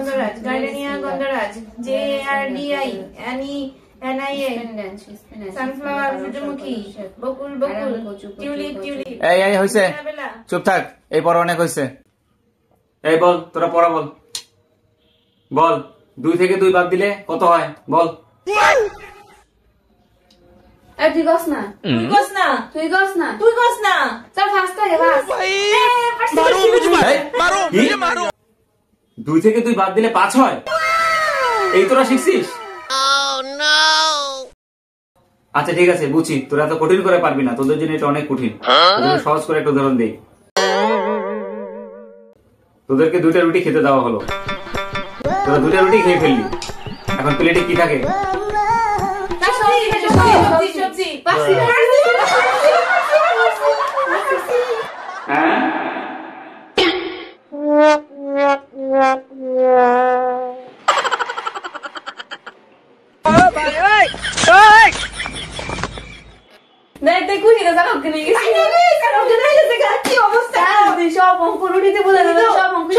গন্ধরাজ, gardenia গন্ধরাজ, JARDI, NIA, sunflower, সূর্যমুখী, বকুল বকুল, tulip tulip. এই হইছে, চুপ থাক, এই পড়া অনেক হইছে। এই বল, তোরা পড়া বল। বল 2 থেকে 2 বাদ দিলে কত হয় বল। তুই গস না, তুই গস না, তুই গস না, তুই গস না। চল ফাস্ট আগে ফাস্ট। মারো 2 থেকে 2 বাদ দিলে 5 হয়, এই তোরা শিখছিস? আচ্ছা ঠিক আছে বুঝছি, তোরা তো কঠিন করে পারবি না, তোদের জন্য এটা অনেক কঠিন। তোদের সহজ করে একটা উদাহরণ দেই। তোদেরকে 2টা রুটি খেতে দেওয়া হলো, তোরা 2টা রুটি খেয়ে ফেললি, এখন প্লেটে কি থাকে? হ্যাঁ সব অঙ্ক রুটিতে বোঝা যাবে, সব অঙ্ক